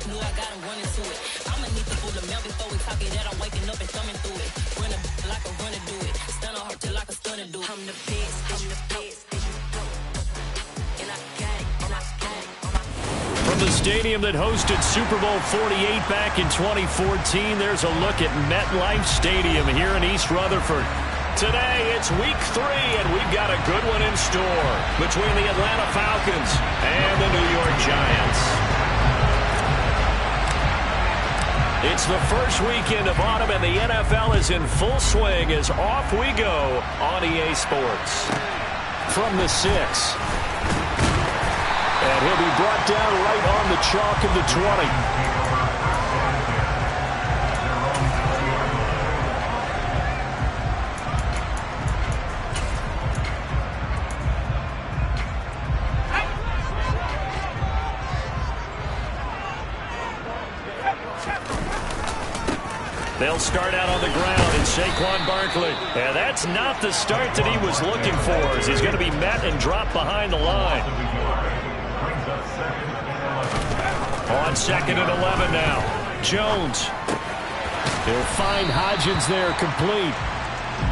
knew I got him running to it. I'ma need the full amount before we talk it out. I'm waking up and thumbing through it. Run a like a runner do it. Stun on her till like a stunner do it. I'm the best, I'm the best. And I got it, and I got it. From the stadium that hosted Super Bowl 48 back in 2014, there's a look at MetLife Stadium here in East Rutherford. Today, it's week 3, and we've got a good one in store between the Atlanta Falcons and the New York Giants. It's the first weekend of autumn, and the NFL is in full swing as off we go on EA Sports. From the 6. And he'll be brought down right on the chalk of the 20. They'll start out on the ground in Saquon Barkley. And that's not the start that he was looking for, as he's going to be met and dropped behind the line. On 2nd and 11 now. Jones. He'll find Hodgins there, complete.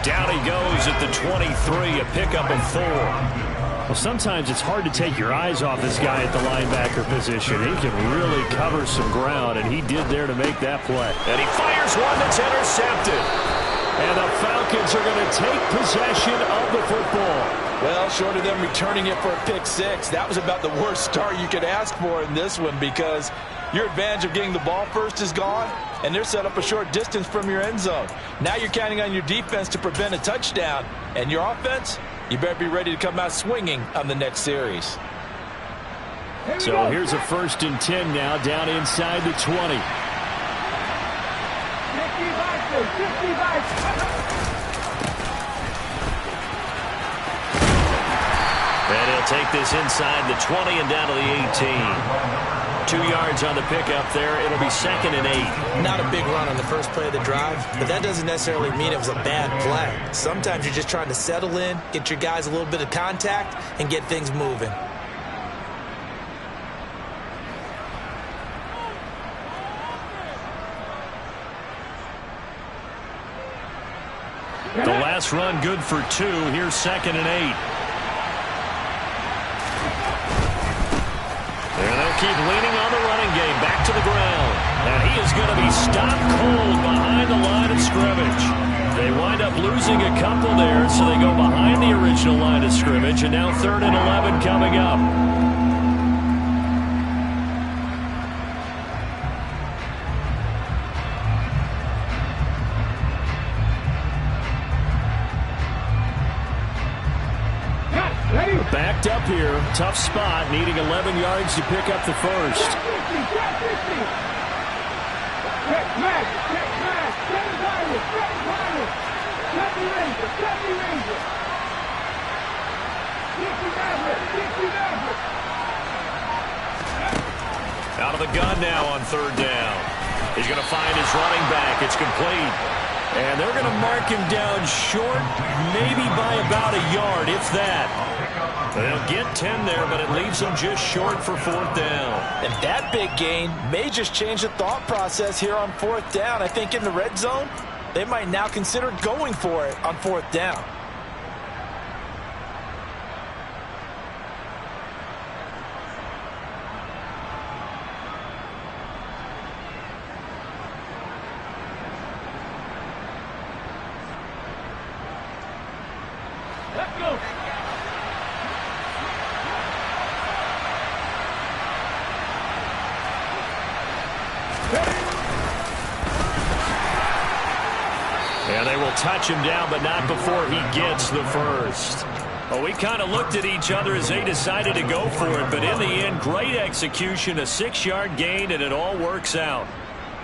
Down he goes at the 23, a pickup of 4. Well, sometimes it's hard to take your eyes off this guy at the linebacker position. He can really cover some ground, and he did there to make that play. And he fires one that's intercepted. And the Falcons are going to take possession of the football. Well, short of them returning it for a pick 6, that was about the worst start you could ask for in this one, because your advantage of getting the ball first is gone, and they're set up a short distance from your end zone. Now you're counting on your defense to prevent a touchdown, and your offense, you better be ready to come out swinging on the next series. So here's a 1st and 10 now, down inside the 20. And he'll take this inside the 20 and down to the 18. 2 yards on the pickup there. It'll be 2nd and 8. Not a big run on the first play of the drive, but that doesn't necessarily mean it was a bad play. Sometimes you're just trying to settle in, get your guys a little bit of contact, and get things moving. The last run good for 2. Here's 2nd and 8. And they'll keep leaning on the running game. Back to the ground. And he is going to be stopped cold behind the line of scrimmage. They wind up losing a couple there, so they go behind the original line of scrimmage. And now 3rd and 11 coming up. Backed up here, tough spot, needing 11 yards to pick up the first. Out of the gun now on 3rd down. He's going to find his running back. It's complete. And they're going to mark him down short, maybe by about a yard, if that. They'll get 10 there, but it leaves them just short for 4th down. And that big gain may just change the thought process here on 4th down. I think in the red zone, they might now consider going for it on 4th down. Let's go. And they will touch him down, but not before he gets the first. Well, we kind of looked at each other as they decided to go for it, but in the end, great execution, a 6-yard gain, and it all works out.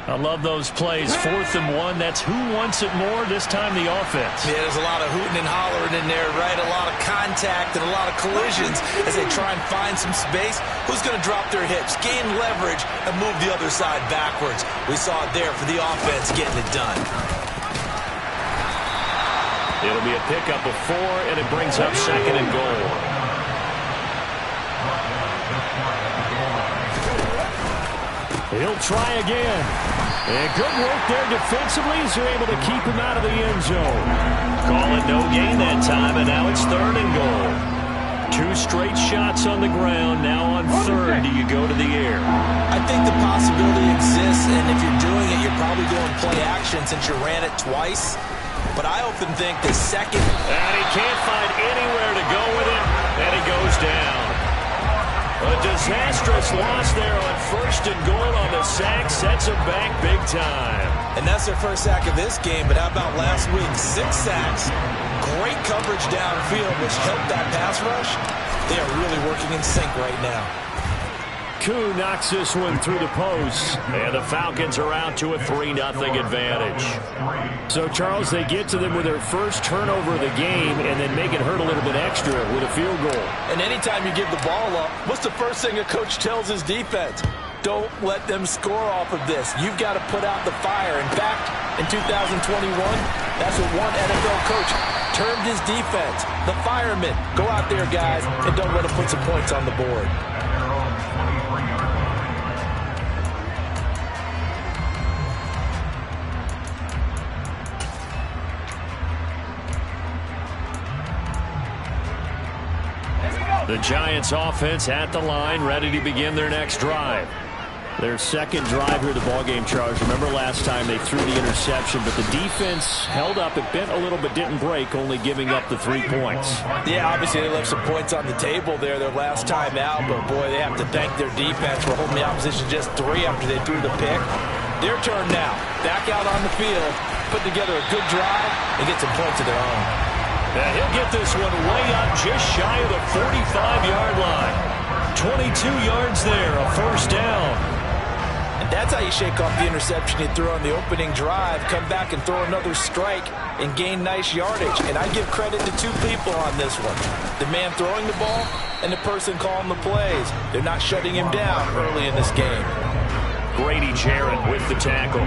I love those plays. 4th and 1. That's who wants it more, this time the offense. Yeah, there's a lot of hooting and hollering in there, right? A lot of contact and a lot of collisions as they try and find some space. Who's going to drop their hips, gain leverage, and move the other side backwards? We saw it there for the offense getting it done. It'll be a pickup of 4, and it brings up 2nd and goal. He'll try again. And good work there defensively as they're able to keep him out of the end zone. Call it no gain that time, and now it's 3rd and goal. 2 straight shots on the ground. Now on 3rd, do you go to the air? I think the possibility exists, and if you're doing it, you're probably going play action since you ran it twice. But I often think the second... And he can't find anywhere to go with it, and he goes down. A disastrous loss there on 1st and goal on the sack sets him back big time. And that's their first sack of this game, but how about last week? 6 sacks, great coverage downfield, which helped that pass rush. They are really working in sync right now. Koo knocks this one through the post, and the Falcons are out to a 3-0 advantage. So, Charles, they get to them with their first turnover of the game and then make it hurt a little bit extra with a field goal. And anytime you give the ball up, what's the first thing a coach tells his defense? Don't let them score off of this. You've got to put out the fire. In fact, in 2021, that's what one NFL coach termed his defense. The firemen. Go out there, guys, and don't let them put some points on the board. The Giants offense at the line, ready to begin their next drive. Their second drive here of the ballgame, Charles. Remember last time they threw the interception, but the defense held up. It bent a little but didn't break, only giving up the 3 points. Yeah, obviously they left some points on the table there their last time out, but boy, they have to thank their defense for holding the opposition just 3 after they threw the pick. Their turn now. Back out on the field, put together a good drive, and get some points of their own. And he'll get this one way up just shy of the 45-yard line. 22 yards there, a 1st down. And that's how you shake off the interception you threw on the opening drive, come back and throw another strike and gain nice yardage. And I give credit to 2 people on this one. The man throwing the ball and the person calling the plays. They're not shutting him down early in this game. Grady Jarrett with the tackle.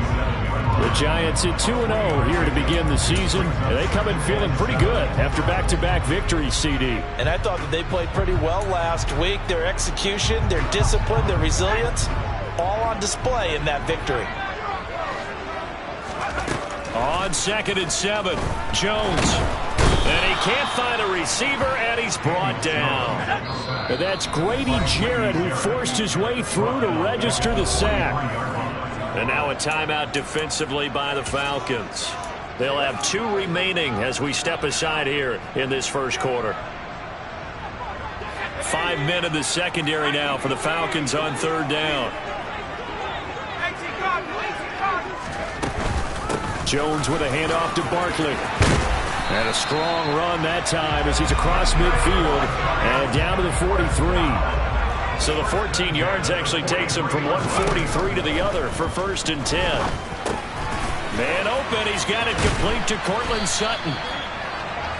The Giants at 2-0 here to begin the season. And they come in feeling pretty good after back-to-back victories, CD. And I thought that they played pretty well last week. Their execution, their discipline, their resilience, all on display in that victory. On 2nd and 7, Jones. And he can't find a receiver, and he's brought down. And that's Grady Jarrett who forced his way through to register the sack. And now a timeout defensively by the Falcons. They'll have 2 remaining as we step aside here in this first quarter. 5 men in the secondary now for the Falcons on 3rd down. Jones with a handoff to Barkley. And a strong run that time as he's across midfield and down to the 43. So the 14 yards actually takes him from 143 to the other for 1st and 10. Man open, he's got it complete to Cortland Sutton.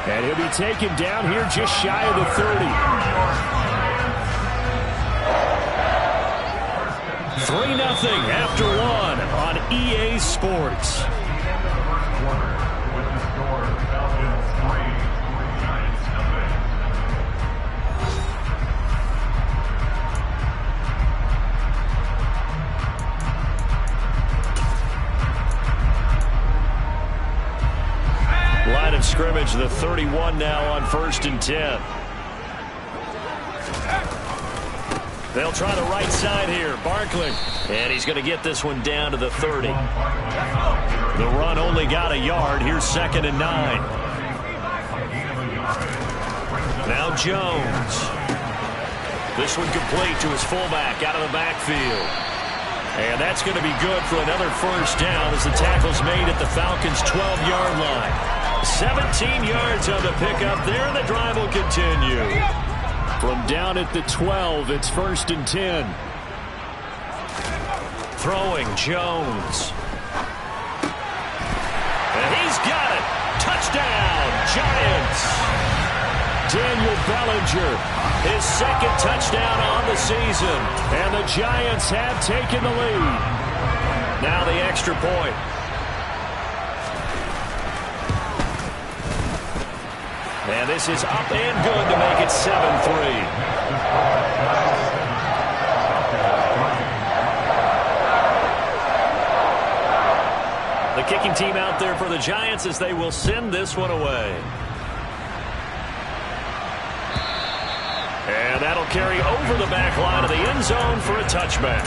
And he'll be taken down here just shy of the 30. 3-0 after 1 on EA Sports. Line of scrimmage, the 31 now on 1st and 10. They'll try the right side here. Barkley. And he's going to get this one down to the 30. The run only got a yard. Here's 2nd and 9. Now Jones. This one complete to his fullback out of the backfield. And that's going to be good for another 1st down as the tackle's made at the Falcons' 12-yard line. 17 yards on the pickup there, and the drive will continue. From down at the 12, it's 1st and 10. Throwing Jones. And he's got it. Touchdown, Giants. Daniel Bellinger, his 2nd touchdown on the season. And the Giants have taken the lead. Now the extra point. And this is up and good to make it 7-3. kicking team out there for the Giants as they will send this one away. And that'll carry over the back line of the end zone for a touchback.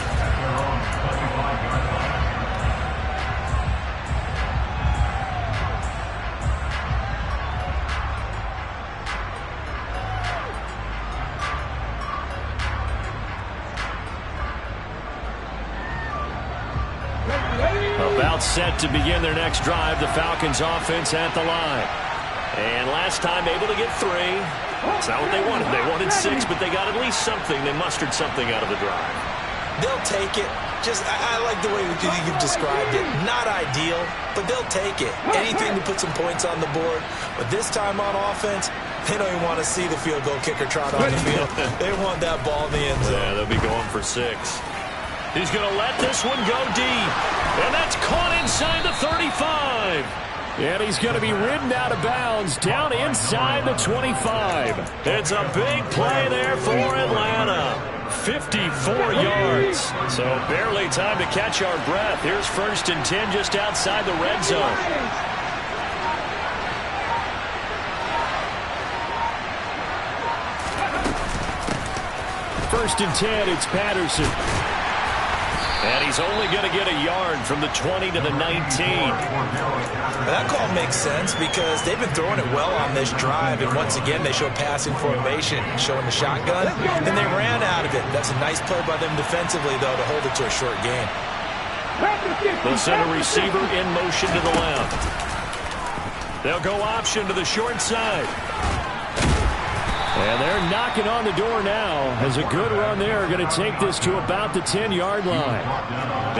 About set to begin their next drive, the Falcons offense at the line. And last time able to get 3. It's not what they wanted. They wanted 6, but they got at least something. They mustered something out of the drive. They'll take it. I like the way you've described it. Not ideal, but they'll take it. Anything to put some points on the board. But this time on offense, they don't even want to see the field goal kicker trot on the field. They want that ball in the end zone. Yeah, they'll be going for 6. He's going to let this one go deep. And that's caught inside the 35. And he's going to be ridden out of bounds down inside the 25. It's a big play there for Atlanta. 54 yards. So barely time to catch our breath. Here's 1st and 10 just outside the red zone. First and 10, it's Patterson. And he's only going to get a yard from the 20 to the 19. That call makes sense because they've been throwing it well on this drive, and once again they show passing formation, showing the shotgun, and they ran out of it. That's a nice play by them defensively, though, to hold it to a short game. They'll send a receiver in motion to the left. They'll go option to the short side. And they're knocking on the door now as a good run there. Going to take this to about the 10-yard line.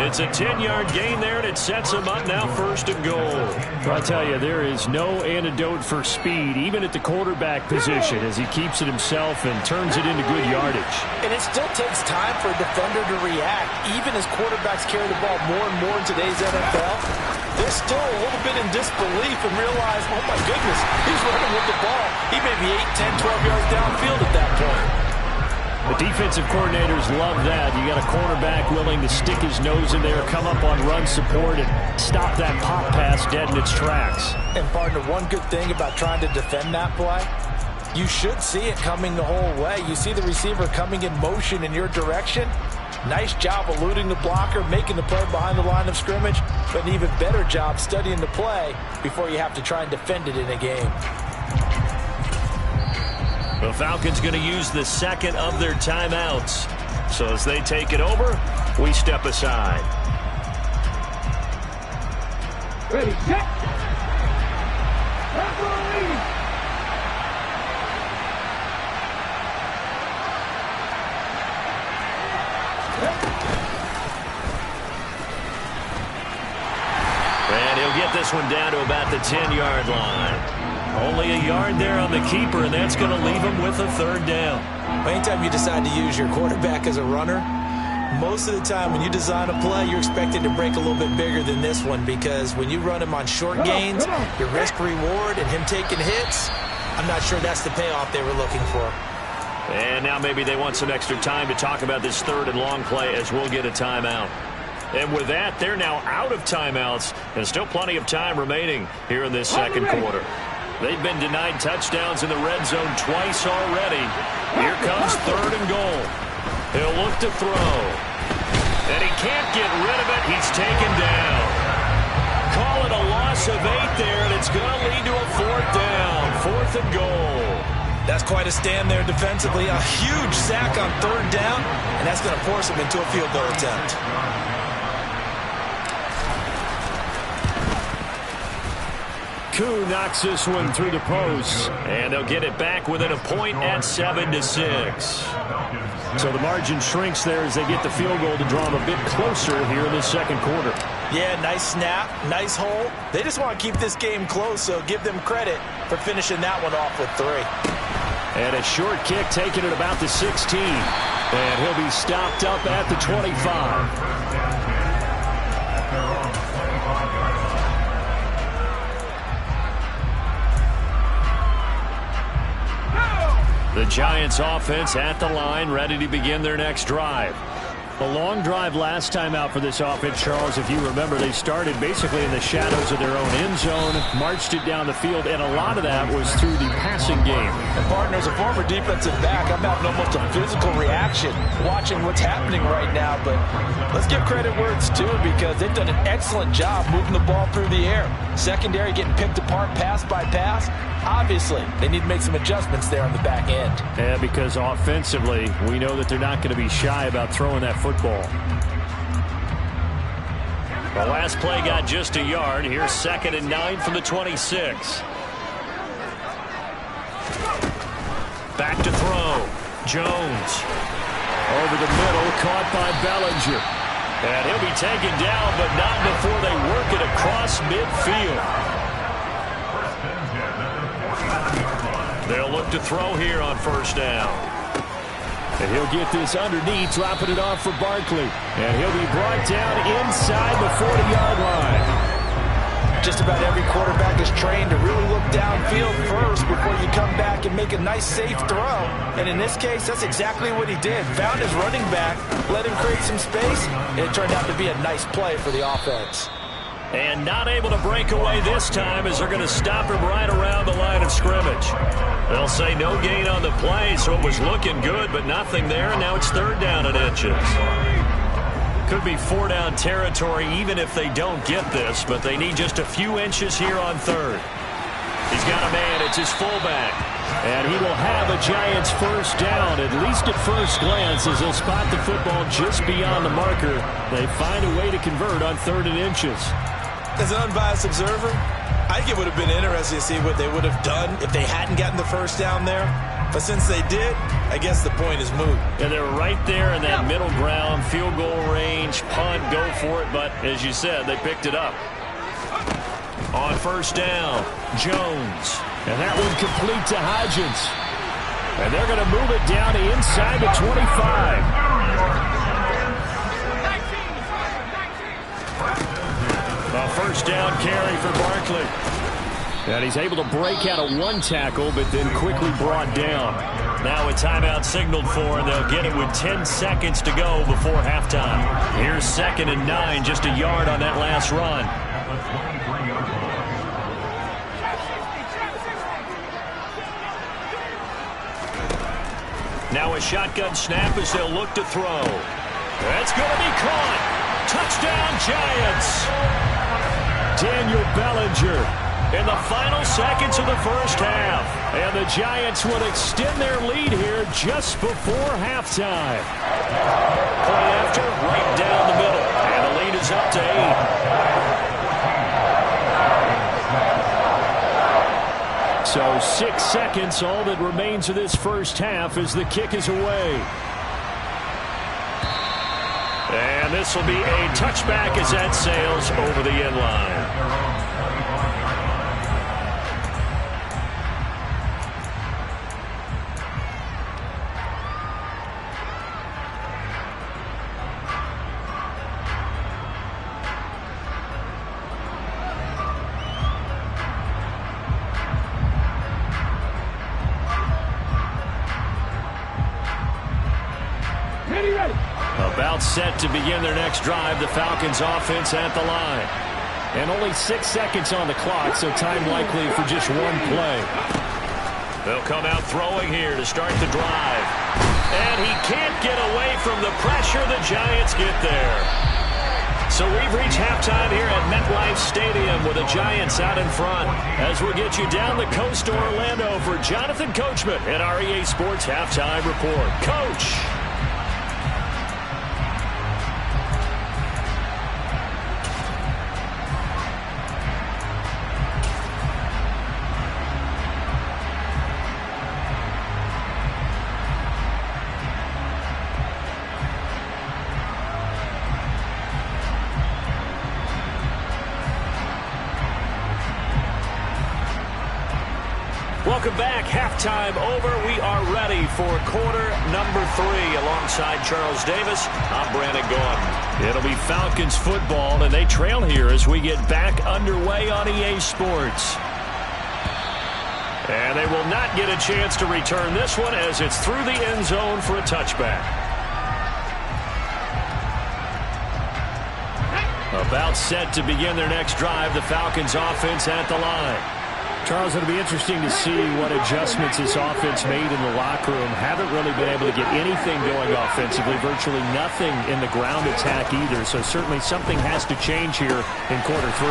It's a 10-yard gain there, and it sets them up now 1st and goal. Well, I tell you, there is no antidote for speed, even at the quarterback position, as he keeps it himself and turns it into good yardage. And it still takes time for a defender to react. Even as quarterbacks carry the ball more and more in today's NFL, they're still a little bit in disbelief and realize, oh, my goodness, he's running with the ball. He may be 8, 10, 12 yards downfield at that point. The defensive coordinators love that. You got a cornerback willing to stick his nose in there, come up on run support, and stop that pop pass dead in its tracks. And, partner, one good thing about trying to defend that play, you should see it coming the whole way. You see the receiver coming in motion in your direction. Nice job eluding the blocker, making the play behind the line of scrimmage, but an even better job studying the play before you have to try and defend it in a game. The Falcons going to use the second of their timeouts. So as they take it over, we step aside. Ready, set. And he'll get this one down to about the 10-yard line. Only a yard there on the keeper, and that's going to leave him with a 3rd down. Anytime you decide to use your quarterback as a runner, most of the time when you design a play, you're expected to break a little bit bigger than this one, because when you run him on short gains, your risk-reward and him taking hits, I'm not sure that's the payoff they were looking for. And now maybe they want some extra time to talk about this 3rd and long play as we'll get a timeout. And with that, they're now out of timeouts, and still plenty of time remaining here in this second quarter. They've been denied touchdowns in the red zone twice already. Here comes 3rd and goal. He'll look to throw. And he can't get rid of it. He's taken down. Call it a loss of 8 there, and it's going to lead to a 4th down. 4th and goal. That's quite a stand there defensively. A huge sack on 3rd down, and that's going to force him into a field goal attempt. Koo knocks this one through the post, and they'll get it back within a point at 7-6. So the margin shrinks there as they get the field goal to draw them a bit closer here in the second quarter. Yeah, nice snap, nice hole. They just want to keep this game close, so give them credit for finishing that one off with 3. And a short kick taken at about the 16. And he'll be stopped up at the 25. The Giants offense at the line, ready to begin their next drive. A long drive last time out for this offense, Charles. If you remember, they started basically in the shadows of their own end zone, marched it down the field, and a lot of that was through the passing game. And partner, as a former defensive back, I'm having almost a physical reaction watching what's happening right now. But let's give credit where it's due, because they've done an excellent job moving the ball through the air. Secondary getting picked apart pass by pass. Obviously, they need to make some adjustments there on the back end. Yeah, because offensively, we know that they're not going to be shy about throwing that football. The last play got just a yard. Here's 2nd and 9 from the 26. Back to throw. Jones. Over the middle, caught by Bellinger. And he'll be taken down, but not before they work it across midfield. They'll look to throw here on 1st down. And he'll get this underneath, dropping it off for Barkley. And he'll be brought down inside the 40-yard line. Just about every quarterback is trained to really look downfield first before you come back and make a nice, safe throw. And in this case, that's exactly what he did. Found his running back, let him create some space, and it turned out to be a nice play for the offense. And not able to break away this time, as they're going to stop him right around the line of scrimmage. They'll say no gain on the play, so it was looking good, but nothing there, and now it's 3rd down and inches. Could be 4-down territory even if they don't get this, but they need just a few inches here on 3rd. He's got a man. It's his fullback. And he will have a Giants 1st down, at least at first glance, as they'll spot the football just beyond the marker. They find a way to convert on 3rd and inches. As an unbiased observer, I think it would have been interesting to see what they would have done if they hadn't gotten the 1st down there. But since they did, I guess the point is moot. And they're right there in that middle ground, field goal range, punt, go for it. But as you said, they picked it up. On 1st down, Jones. And that one complete to Hodgins. And they're going to move it down to inside the 25. A 1st down carry for Barkley. And he's able to break out of one tackle, but then quickly brought down. Now a timeout signaled for, and they'll get it with 10 seconds to go before halftime. Here's 2nd and 9, just a yard on that last run. Now a shotgun snap as they'll look to throw. That's going to be caught. Touchdown, Giants. Daniel Bellinger in the final seconds of the 1st half. And the Giants will extend their lead here just before halftime. Point after, right down the middle. And the lead is up to 8. So 6 seconds, all that remains of this 1st half as the kick is away. And this will be a touchback as that sails over the end line. About set to begin their next drive, the Falcons offense at the line. And only 6 seconds on the clock, so time likely for just one play. They'll come out throwing here to start the drive. And he can't get away from the pressure. The Giants get there. So we've reached halftime here at MetLife Stadium with the Giants out in front. As we'll get you down the coast to Orlando for Jonathan Coachman and our EA Sports Halftime Report. Coach! Welcome back. Halftime over. We are ready for quarter number 3. Alongside Charles Davis, I'm Brandon Gordon. It'll be Falcons football, and they trail here as we get back underway on EA Sports. And they will not get a chance to return this one as it's through the end zone for a touchback. About set to begin their next drive. The Falcons offense at the line. Charles, it'll be interesting to see what adjustments this offense made in the locker room. Haven't really been able to get anything going offensively. Virtually nothing in the ground attack either. So certainly something has to change here in quarter 3.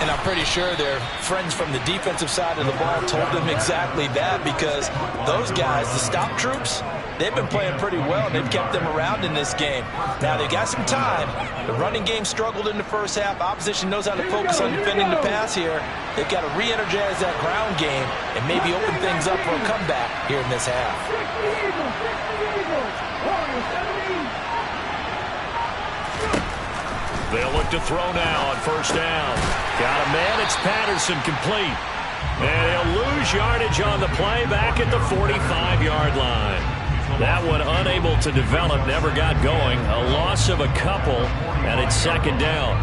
And I'm pretty sure their friends from the defensive side of the ball told them exactly that, because those guys, the stop troops, they've been playing pretty well, and they've kept them around in this game. Now, they've got some time. The running game struggled in the first half. Opposition knows how to focus on defending the pass here. They've got to re-energize that ground game and maybe open things up for a comeback here in this half. They'll look to throw now on first down. Got a man. It's Patterson, complete. And he'll lose yardage on the play back at the 45-yard line. That one unable to develop, never got going. A loss of a couple, and it's second down.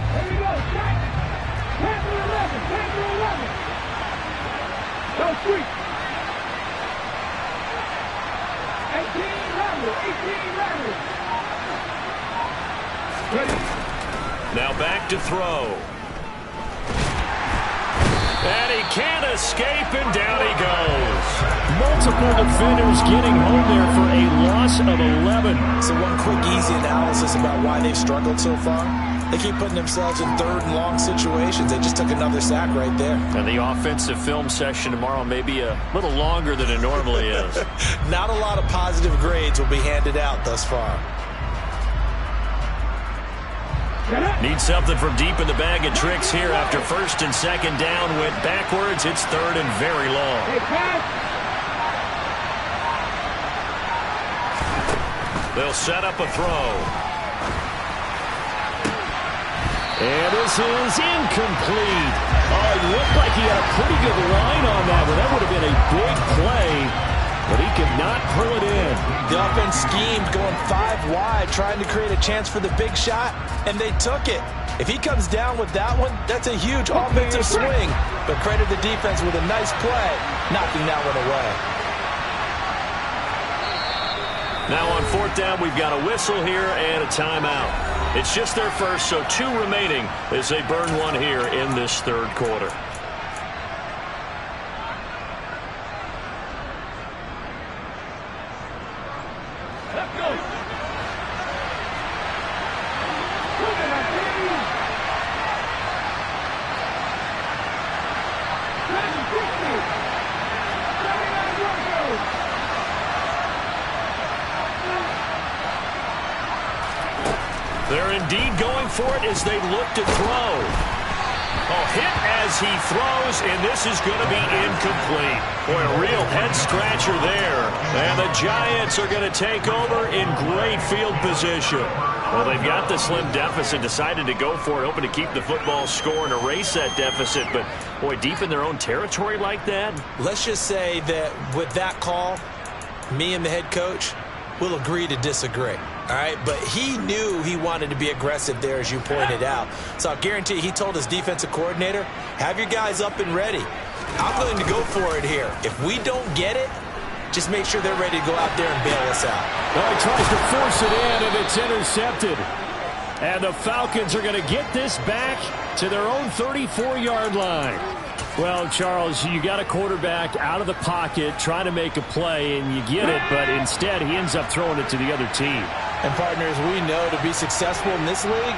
Here we go, Jack. Panther 11, Panther 11. Go sweep. 18 Ravens, 18 Ravens. Ready. Now back to throw. And he can't escape, and down he goes. Multiple defenders getting home there for a loss of 11. So one quick, easy analysis about why they've struggled so far. They keep putting themselves in third and long situations. They just took another sack right there. And the offensive film session tomorrow may be a little longer than it normally is. Not a lot of positive grades will be handed out thus far. Need something from deep in the bag of tricks here after first and second down went backwards. It's third and very long. They'll set up a throw. And this is incomplete. Oh, it looked like he had a pretty good line on that one. That would have been a big play, but he could not pull it in. The offense schemed, going 5 wide, trying to create a chance for the big shot, and they took it. If he comes down with that one, that's a huge offensive swing. But credit the defense with a nice play, knocking that one away. Now on fourth down, we've got a whistle here and a timeout. It's just their first, so 2 remaining as they burn one here in this third quarter. Let's go. They're indeed going for it as they look to throw. Oh, hit as he throws, and this is going to be incomplete. Boy, a real head-scratcher there. And the Giants are going to take over in great field position. Well, they've got the slim deficit, decided to go for it, hoping to keep the football score and erase that deficit. But, boy, deep in their own territory like that. Let's just say that with that call, me and the head coach will agree to disagree. All right, but he knew he wanted to be aggressive there, as you pointed out. So I'll guarantee you, he told his defensive coordinator, have your guys up and ready. I'm going to go for it here. If we don't get it, just make sure they're ready to go out there and bail us out. Well, he tries to force it in, and it's intercepted. And the Falcons are going to get this back to their own 34-yard line. Well, Charles, you got a quarterback out of the pocket trying to make a play, and you get it, but instead he ends up throwing it to the other team. And, partners, we know to be successful in this league,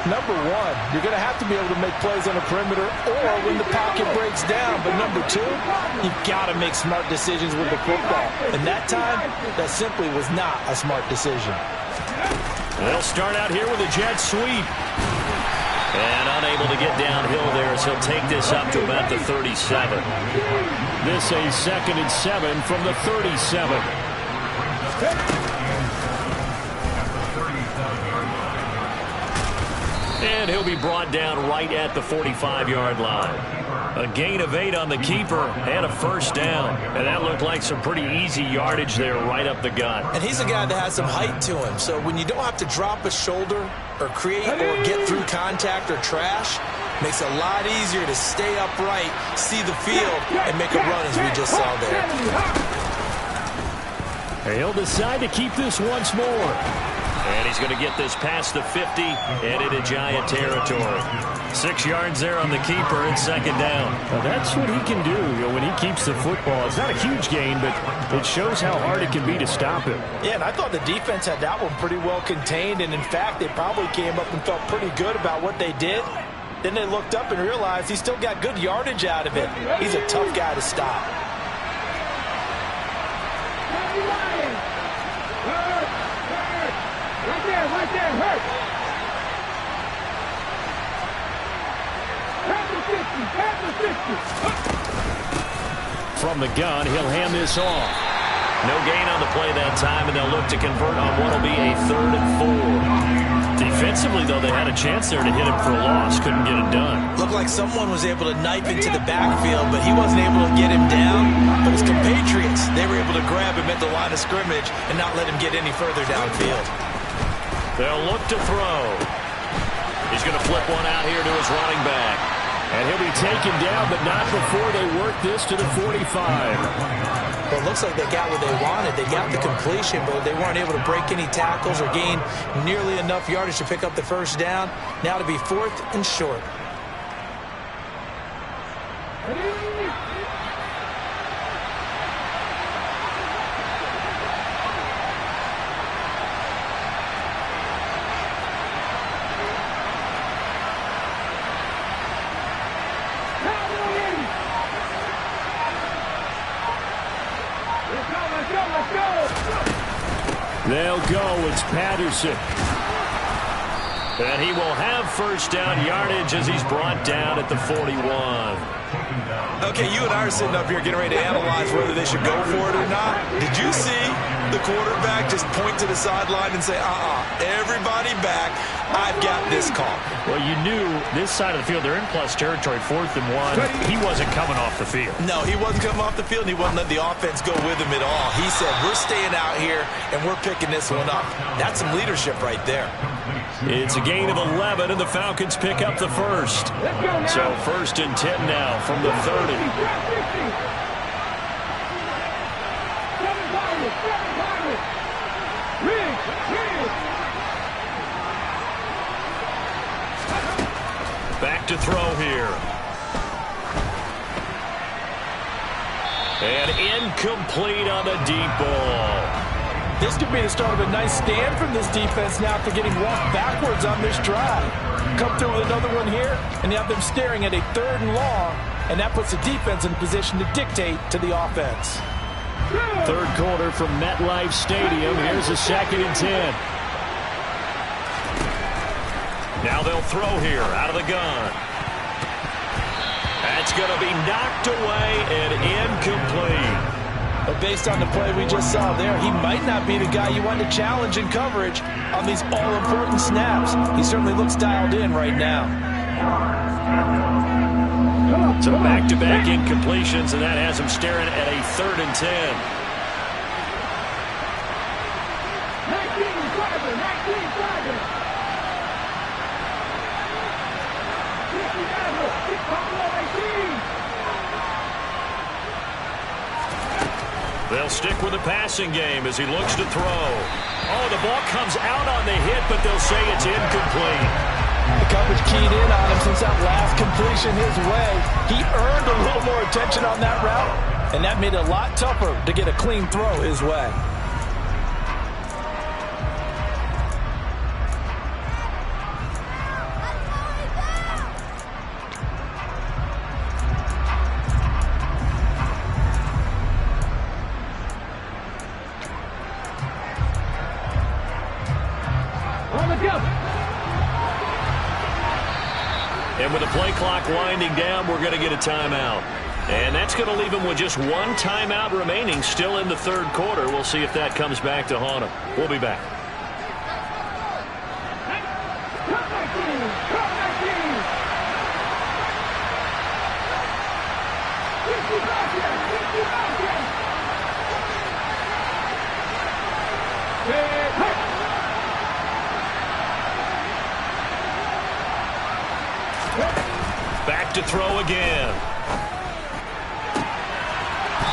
number one, you're going to have to be able to make plays on the perimeter or when the pocket breaks down. But number two, you've got to make smart decisions with the football. And that time, that simply was not a smart decision. They'll start out here with a jet sweep. And unable to get downhill there as he'll take this up to about the 37. This a 2nd and 7 from the 37. And he'll be brought down right at the 45-yard line. A gain of 8 on the keeper and a first down. And that looked like some pretty easy yardage there right up the gut. And he's a guy that has some height to him. So when you don't have to drop a shoulder or create or get through contact or trash, makes it a lot easier to stay upright, see the field, and make a run as we just saw there. He'll decide to keep this once more. And he's going to get this past the 50 and into Giant territory. 6 yards there on the keeper and second down. Well, that's what he can do, when he keeps the football. It's not a huge gain, but it shows how hard it can be to stop him. Yeah, and I thought the defense had that one pretty well contained, and in fact, they probably came up and felt pretty good about what they did. Then they looked up and realized he still got good yardage out of it. He's a tough guy to stop. Right there, hurt. Pass the 50. From the gun, he'll hand this off. No gain on the play that time, and they'll look to convert on what will be a 3rd and 4. Defensively, though, they had a chance there to hit him for a loss. Couldn't get it done. Looked like someone was able to knife into the backfield, but he wasn't able to get him down. But his compatriots, they were able to grab him at the line of scrimmage and not let him get any further downfield. They'll look to throw. He's going to flip one out here to his running back. And he'll be taken down, but not before they work this to the 45. Well, it looks like they got what they wanted. They got the completion, but they weren't able to break any tackles or gain nearly enough yardage to pick up the first down. Now to be 4th and short. They'll go. It's Patterson. And he will have first down yardage as he's brought down at the 41. Okay, you and I are sitting up here getting ready to analyze whether they should go for it or not. Did you see the quarterback just point to the sideline and say, everybody back, I've got this call? Well, you knew this side of the field, they're in plus territory, 4th and 1. He wasn't coming off the field. No, he wasn't coming off the field, and he wasn't letting the offense go with him at all. He said, we're staying out here, and we're picking this one up. That's some leadership right there. It's a gain of 11, and the Falcons pick up the first. So 1st and 10 now from the 30. Back to throw here. And incomplete on the deep ball. This could be the start of a nice stand from this defense now after getting walked backwards on this drive. Come through with another one here, and you have them staring at a 3rd and long, and that puts the defense in a position to dictate to the offense. 3rd quarter from MetLife Stadium. Here's a 2nd and 10. Now they'll throw here out of the gun. That's going to be knocked away and incomplete. But based on the play we just saw there, he might not be the guy you want to challenge in coverage on these all-important snaps. He certainly looks dialed in right now. So back-to-back incompletions, and that has him staring at a 3rd and 10. They'll stick with the passing game as he looks to throw. Oh, the ball comes out on the hit, but they'll say it's incomplete. The coverage keyed in on him since that last completion his way. He earned a little more attention on that route, and that made it a lot tougher to get a clean throw his way. And with the play clock winding down, we're going to get a timeout. And that's going to leave him with just one timeout remaining still in the 3rd quarter. We'll see if that comes back to haunt him. We'll be back. Back to throw again.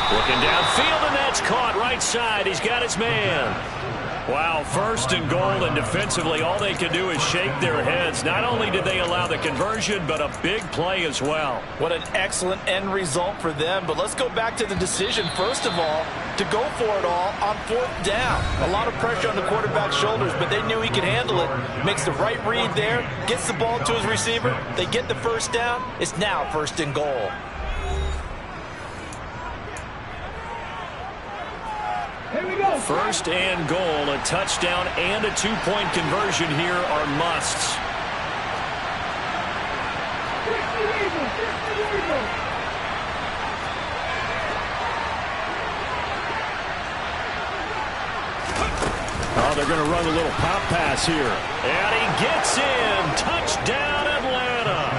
Looking downfield, and that's That's caught right side. He's got his man. Wow, first and goal, and defensively all they can do is shake their heads. Not only did they allow the conversion, but a big play as well. What an excellent end result for them. But let's go back to the decision, first of all, to go for it all on 4th down. A lot of pressure on the quarterback's shoulders, but they knew he could handle it. Makes the right read there, gets the ball to his receiver. They get the first down. It's now 1st and goal. Here we go. First and goal, a touchdown and a 2-point conversion here are musts. 50 Eagles, 50 Eagles. Oh, they're going to run a little pop pass here. And he gets in. Touchdown, Atlanta.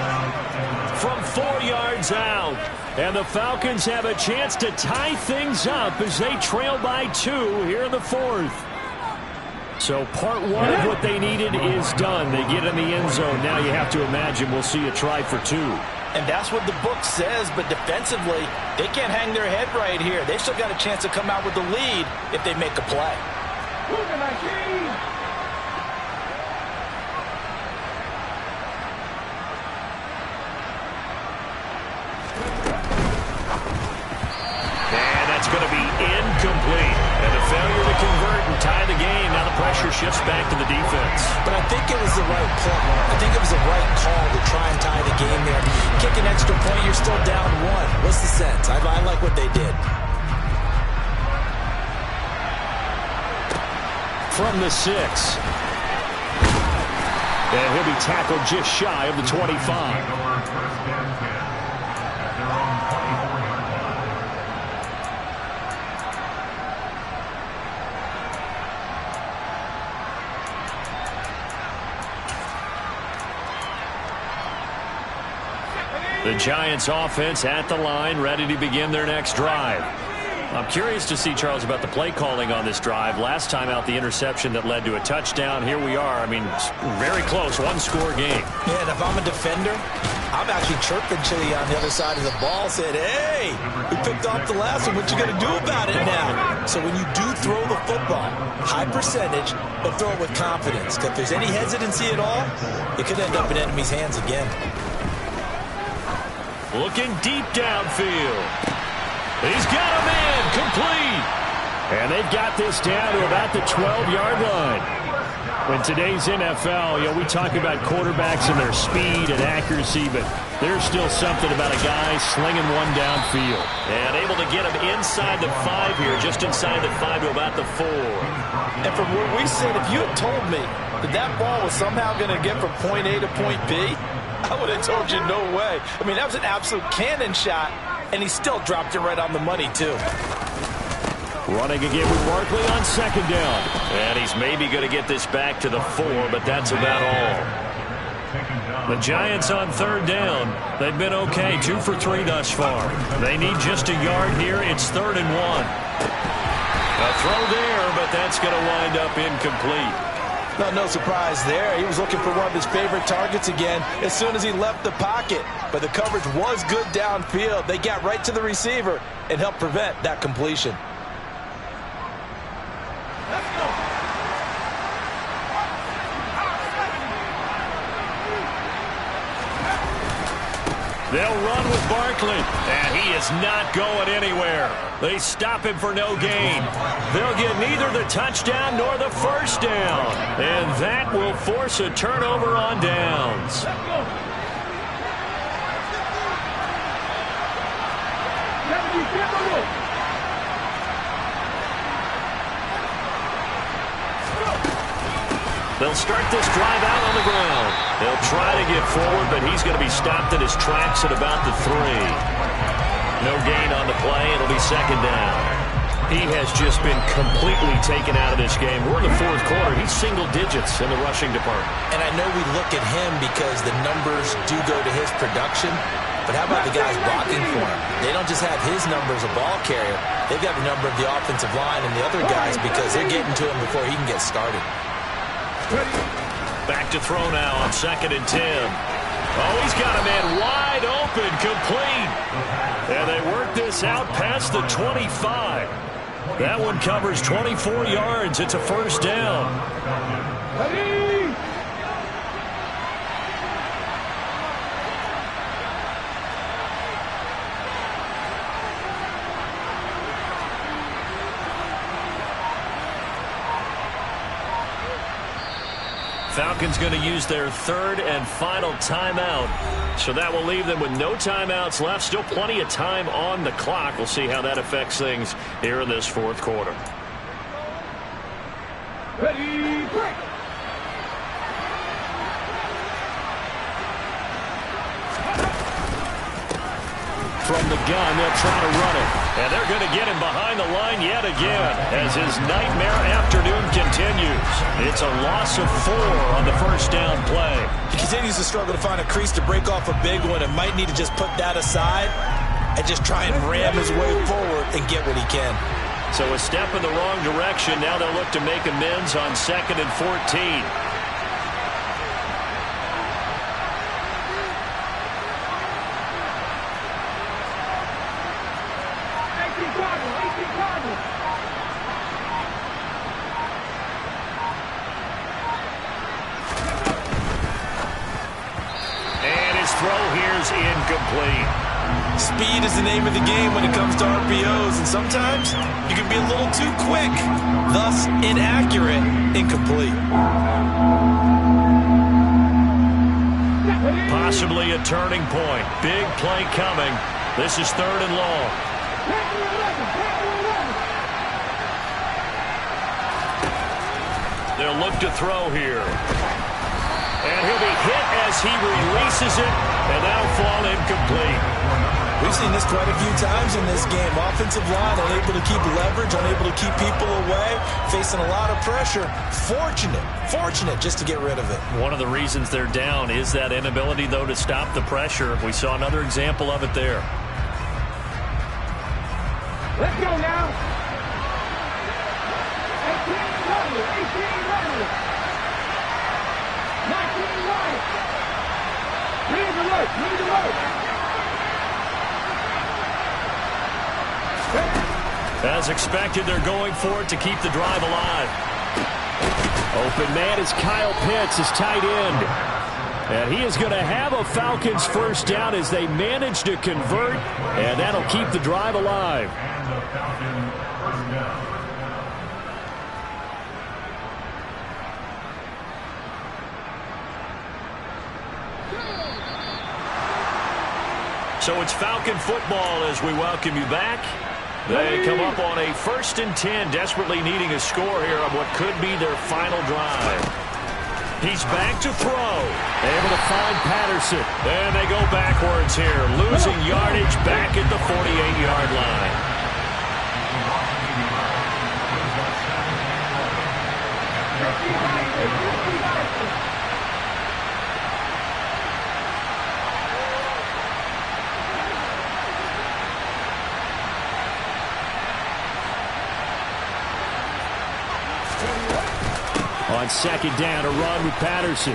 From 4 yards out. And the Falcons have a chance to tie things up as they trail by 2 here in the 4th. So part 1 of what they needed is done. They get in the end zone. Now you have to imagine we'll see a try for 2. And that's what the book says, but defensively, they can't hang their head right here. They still got a chance to come out with the lead if they make a play. Going to be incomplete. And a failure to convert and tie the game. Now the pressure shifts back to the defense. But I think it was the right call. I think it was the right call to try and tie the game there. Kick an extra point, you're still down 1. What's the sense? I like what they did. From the 6. And he'll be tackled just shy of the 25. The Giants offense at the line, ready to begin their next drive. I'm curious to see, Charles, about the play calling on this drive. Last time out, the interception that led to a touchdown. Here we are. I mean, very close, 1-score game. Yeah, and if I'm a defender, I'm actually chirping to you on the other side of the ball, saying, hey, we picked off the last one. What you going to do about it now? So when you do throw the football, high percentage, but throw it with confidence. Because if there's any hesitancy at all, it could end up in enemy's hands again. Looking deep downfield. He's got a man complete. And they've got this down to about the 12-yard line. In today's NFL, we talk about quarterbacks and their speed and accuracy, but there's still something about a guy slinging one downfield. And able to get him inside the 5 here, just inside the 5 to about the 4. And from where we sit, if you had told me that ball was somehow going to get from point A to point B, I would have told you no way. I mean, that was an absolute cannon shot, and he still dropped it right on the money, too. Running again with Barkley on 2nd down. And he's maybe going to get this back to the 4, but that's about all. The Giants on 3rd down. They've been okay, 2 for 3 thus far. They need just a yard here. It's 3rd and 1. A throw there, but that's going to wind up incomplete. No surprise there. He was looking for one of his favorite targets again as soon as he left the pocket. But the coverage was good downfield. They got right to the receiver and helped prevent that completion. Let's go. They'll run with Barkley, and he is not going anywhere. They stop him for no gain. They'll get neither the touchdown nor the first down, and that will force a turnover on downs. Let's go. 70, They'll start this drive out on the ground. They'll try to get forward, but he's going to be stopped at his tracks at about the 3. No gain on the play. It'll be 2nd down. He has just been completely taken out of this game. We're in the 4th quarter. He's single digits in the rushing department. And I know we look at him because the numbers do go to his production, but how about the guys blocking for him? They don't just have his number as a ball carrier. They've got the number of the offensive line and the other guys because they're getting to him before he can get started. Back to throw now on 2nd and 10. Oh, he's got a man wide open, complete. And they work this out past the 25. That one covers 24 yards. It's a first down. Ready? Falcons going to use their third and final timeout. So that will leave them with no timeouts left. Still plenty of time on the clock. We'll see how that affects things here in this fourth quarter. Ready, break! From the gun, they'll try to run it. And they're going to get him behind the line yet again as his nightmare afternoon continues. It's a loss of 4 on the first down play. He continues to struggle to find a crease to break off a big one and might need to just put that aside and just try and ram his way forward and get what he can. So a step in the wrong direction. Now they'll look to make amends on 2nd and 14. Incomplete. Speed is the name of the game when it comes to RPOs, and sometimes you can be a little too quick, thus inaccurate, incomplete. Possibly a turning point. Big play coming. This is 3rd and long. They'll look to throw here. And he'll be hit as he releases it, and that'll fall incomplete. We've seen this quite a few times in this game. Offensive line unable to keep leverage, unable to keep people away, facing a lot of pressure. Fortunate just to get rid of it. One of the reasons they're down is that inability, though, to stop the pressure. We saw another example of it there. Let's go now. 18 running. 19 right. Lead the work. As expected, they're going for it to keep the drive alive. Open man is Kyle Pitts, his tight end. And he is going to have a Falcons first down as they manage to convert, and that'll keep the drive alive. So it's Falcon football as we welcome you back. They come up on a 1st and 10, desperately needing a score here on what could be their final drive. He's back to throw. Able to find Patterson. And they go backwards here, losing yardage back at the 48-yard line. On 2nd down, a run with Patterson.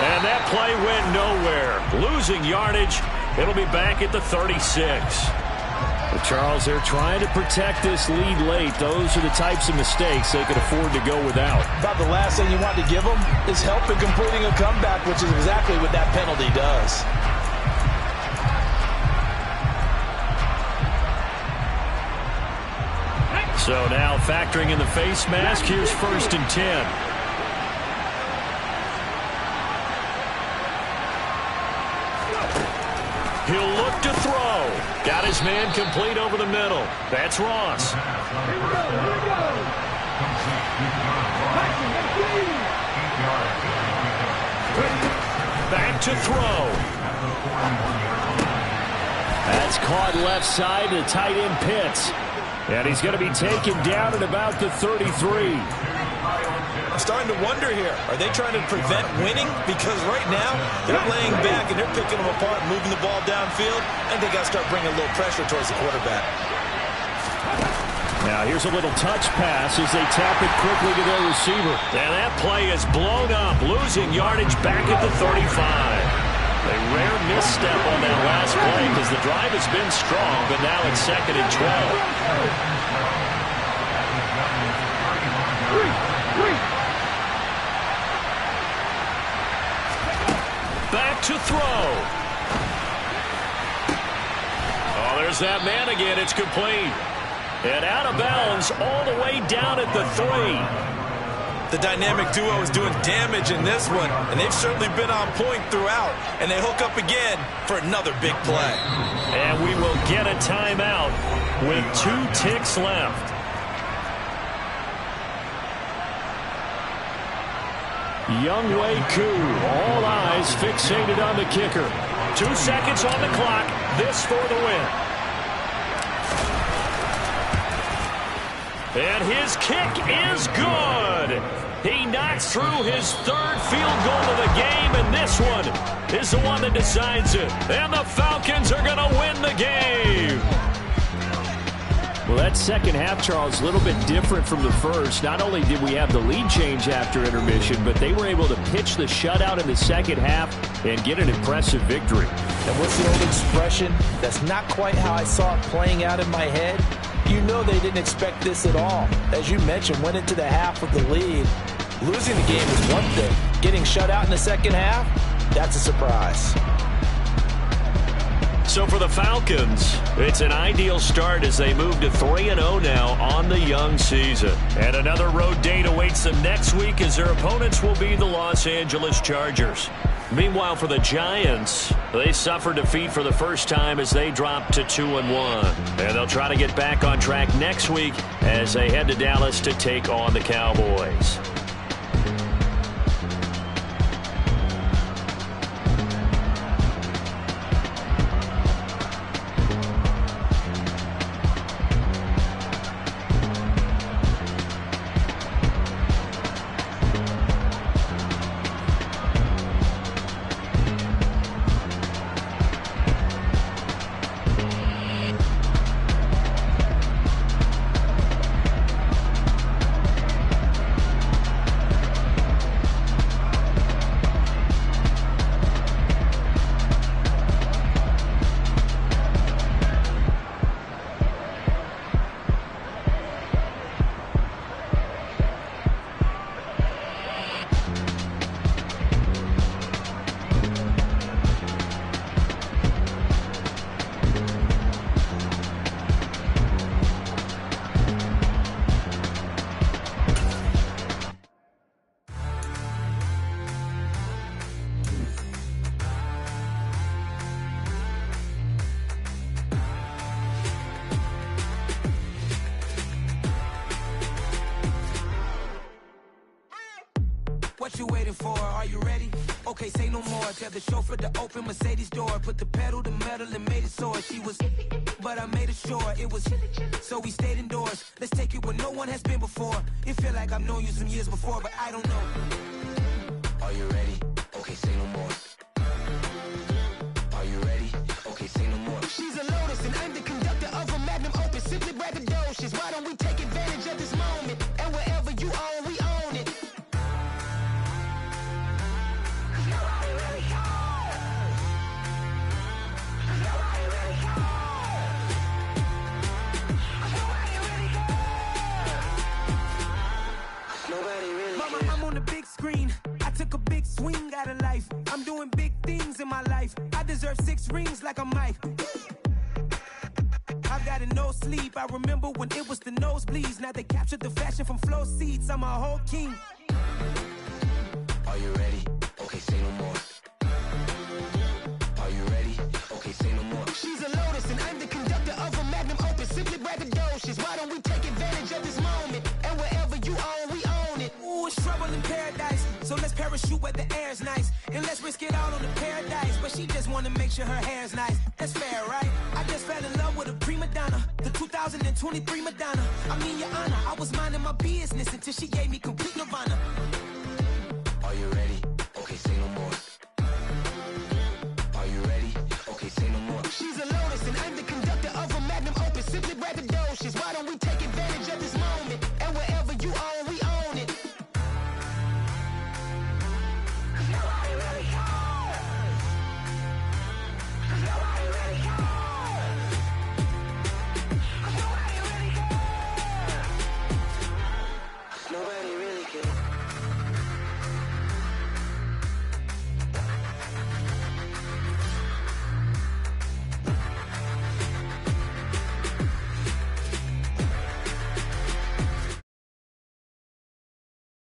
And that play went nowhere. Losing yardage. It'll be back at the 36. Well, Charles, they're trying to protect this lead late. Those are the types of mistakes they could afford to go without. About the last thing you want to give them is help in completing a comeback, which is exactly what that penalty does. So now factoring in the face mask, here's 1st and 10. He'll look to throw. Got his man complete over the middle. That's Ross. Back to throw. That's caught left side to tight end Pitts. And he's going to be taken down at about the 33. I'm starting to wonder here. Are they trying to prevent winning? Because right now, they're laying back and they're picking them apart, moving the ball downfield, and they got to start bringing a little pressure towards the quarterback. Now here's a little touch pass as they tap it quickly to their receiver. And that play is blown up, losing yardage back at the 35. A rare misstep on that last play because the drive has been strong, but now it's 2nd and 12. Back to throw. Oh, there's that man again. It's complete. And out of bounds all the way down at the 3. The dynamic duo is doing damage in this one, and they've certainly been on point throughout, and they hook up again for another big play. And we will get a timeout with 2 ticks left. Younghoe Koo, all eyes fixated on the kicker. 2 seconds on the clock, this for the win. And his kick is good. He knocks through his 3rd field goal of the game, and this one is the one that decides it. And the Falcons are going to win the game. Well, that second half, Charles, a little bit different from the first. Not only did we have the lead change after intermission, but they were able to pitch the shutout in the second half and get an impressive victory. And what's the old expression? That's not quite how I saw it playing out in my head. You know they didn't expect this at all. As you mentioned, went into the half with the lead. Losing the game is one thing. Getting shut out in the second half, that's a surprise. So for the Falcons, it's an ideal start as they move to 3-0 now on the young season. And another road date awaits them next week as their opponents will be the Los Angeles Chargers. Meanwhile, for the Giants, they suffered defeat for the first time as they dropped to 2-1. And they'll try to get back on track next week as they head to Dallas to take on the Cowboys. What you waiting for? Are you ready? Okay, say no more. Tell the chauffeur to open Mercedes door. Put the pedal to metal and made it soar. She was, but I made it sure it was. So we stayed indoors. Let's take it where no one has been before. It feel like I've known you some years before, but I don't know. Are you ready? Okay, say no more. Are you ready? Okay, say no more. She's a Lotus and I'm the conductor of a magnum opus. Simply braggadocious. Why don't we take advantage of this moment? And wherever you own, we own it. Mama, I'm on the big screen. I took a big swing out of life. I'm doing big things in my life. I deserve 6 rings like a Mike. I've got no sleep. I remember when it was the nosebleeds. Now they captured the fashion from flow seats. I'm a whole king. Are you ready? Okay, say no more. Are you ready? Okay, say no more. She's a Lotus and I'm the conductor of a magnum opus. Simply braggadocious. Why don't we take advantage of this moment? And wherever you own, we own it. Ooh, it's trouble in paradise. So let's parachute where the air's nice. And let's risk it all on the paradise. But she just wanna make sure her hair's nice. That's fair, right? I just fell in love with a prima donna. The 2023 Madonna. I mean, your honor, I was minding my business until she gave me complete nirvana.